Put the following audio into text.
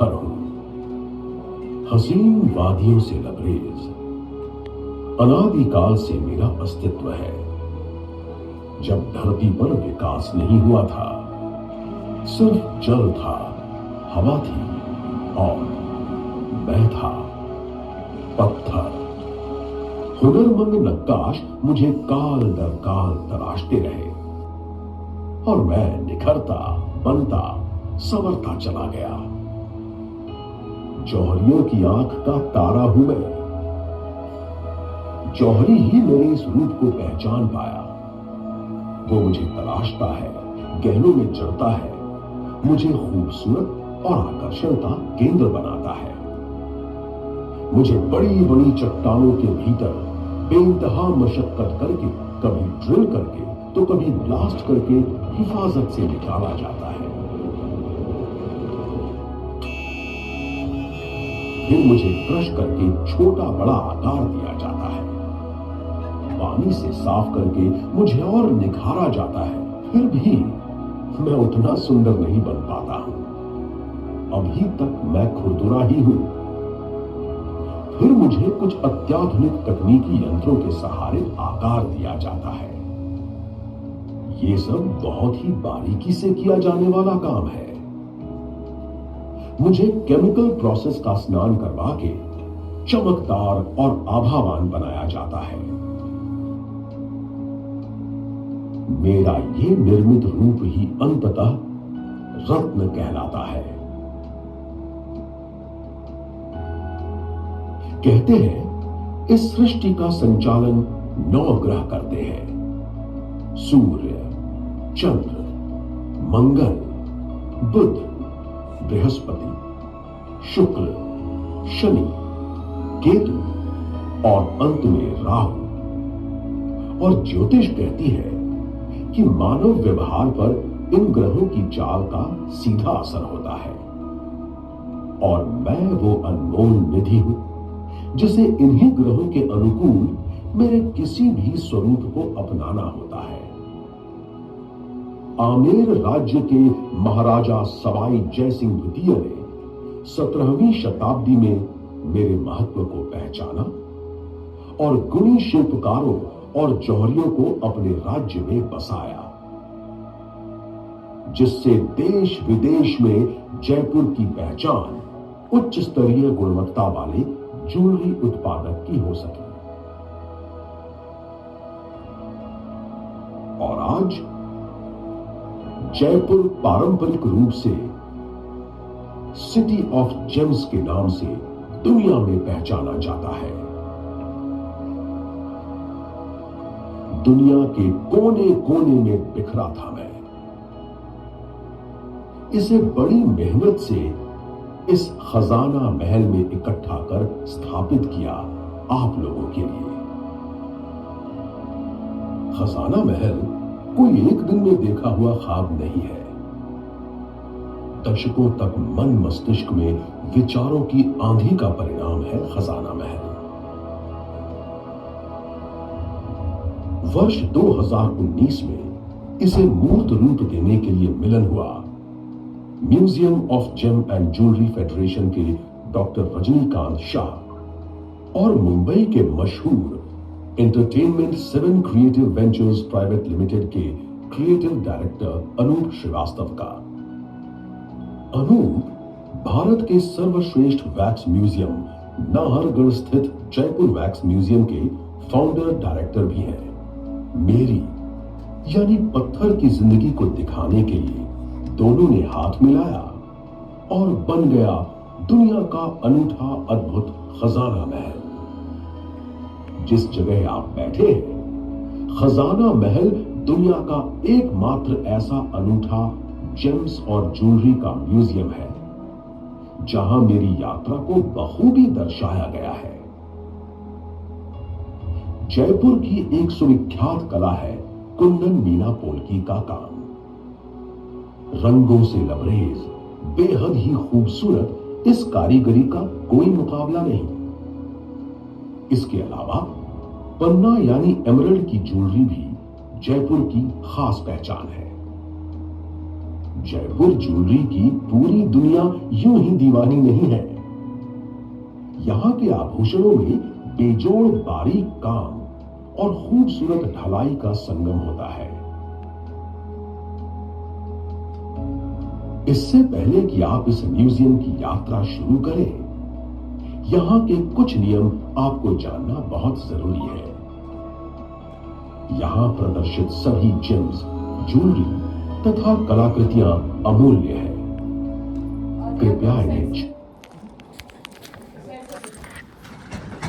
पत्थर हूं, हसीन वादियों से लबरेज। अनादिकाल से मेरा अस्तित्व है। जब धरती पर विकास नहीं हुआ था, सिर्फ जल था, हवा थी और मैं था पत्थर। हुनरमंद नक्काश मुझे काल दर काल तराशते रहे और मैं निखरता, बनता, संवरता चला गया। जौहरियों की आंख का तारा हूं मैं। जौहरी ही मेरे इस रूप को पहचान पाया। वो मुझे तलाशता है, गहनों में जड़ता है, मुझे खूबसूरत और आकर्षण का केंद्र बनाता है। मुझे बड़ी बड़ी चट्टानों के भीतर बेइंतहा मशक्कत करके, कभी ड्रिल करके तो कभी ब्लास्ट करके हिफाजत से निकाला जाता है। फिर मुझे क्रश करके छोटा बड़ा आकार दिया जाता है। पानी से साफ करके मुझे और निखारा जाता है। फिर भी मैं उतना सुंदर नहीं बन पाता हूं। अभी तक मैं खुरदुरा ही हूं। फिर मुझे कुछ अत्याधुनिक तकनीकी यंत्रों के सहारे आकार दिया जाता है। ये सब बहुत ही बारीकी से किया जाने वाला काम है। मुझे केमिकल प्रोसेस का स्नान करवा के चमकदार और आभावान बनाया जाता है। मेरा ये निर्मित रूप ही अंततः रत्न कहलाता है। कहते हैं इस सृष्टि का संचालन 9 ग्रह करते हैं। सूर्य, चंद्र, मंगल, बुध, बृहस्पति, शुक्र, शनि, केतु और अंत में राहु। और ज्योतिष कहती है कि मानव व्यवहार पर इन ग्रहों की चाल का सीधा असर होता है। और मैं वो अनमोल निधि हूं जिसे इन्हीं ग्रहों के अनुकूल मेरे किसी भी स्वरूप को अपनाना होता है। आमेर राज्य के महाराजा सवाई जयसिंह द्वितीय ने 17वीं शताब्दी में मेरे महत्व को पहचाना और गुणी शिल्पकारों और जौहरियों को अपने राज्य में बसाया, जिससे देश विदेश में जयपुर की पहचान उच्च स्तरीय गुणवत्ता वाले ज्वेलरी उत्पादक की हो सके। और आज जयपुर पारंपरिक रूप से सिटी ऑफ जेम्स के नाम से दुनिया में पहचाना जाता है। दुनिया के कोने कोने में बिखरा था मैं। इसे बड़ी मेहनत से इस खजाना महल में इकट्ठा कर स्थापित किया आप लोगों के लिए। खजाना महल कोई एक दिन में देखा हुआ ख्वाब नहीं है। दशकों तक मन मस्तिष्क में विचारों की आंधी का परिणाम है खजाना महल। वर्ष 2019 में इसे मूर्त रूप देने के लिए मिलन हुआ museum of gem and jewellery federation के डॉक्टर रजनीकांत शाह और मुंबई के मशहूर entertainment 7 creative ventures private limited के क्रिएटिव डायरेक्टर अनूप श्रीवास्तव का। अनूप भारत के सर्वश्रेष्ठ वैक्स म्यूजियम नाहरगढ़ स्थित जयपुर वैक्स म्यूजियम के फाउंडर डायरेक्टर भी हैं। मेरी यानी पत्थर की जिंदगी को दिखाने के लिए दोनों ने हाथ मिलाया और बन गया दुनिया का अनूठा अद्भुत खजाना महल। जिस जगह आप बैठे हैं, खजाना महल दुनिया का एकमात्र ऐसा अनूठा जेम्स और ज्वेलरी का म्यूजियम है जहां मेरी यात्रा को बखूबी दर्शाया गया है। जयपुर की एक सुविख्यात कला है कुंदन मीना पोलकी का काम। रंगों से लबरेज, बेहद ही खूबसूरत इस कारीगरी का कोई मुकाबला नहीं। इसके अलावा पन्ना यानी एमरल्ड की ज्वेलरी भी जयपुर की खास पहचान है। जयपुर ज्वेलरी की पूरी दुनिया यूं ही दीवानी नहीं है। यहां के आभूषणों में बेजोड़ बारीक काम और खूबसूरत ढलाई का संगम होता है। इससे पहले कि आप इस म्यूजियम की यात्रा शुरू करें, यहां के कुछ नियम आपको जानना बहुत जरूरी है। यहां प्रदर्शित सभी जेम्स, ज्वेलरी तथा कलाकृतियां अमूल्य है। कृपया इन्हें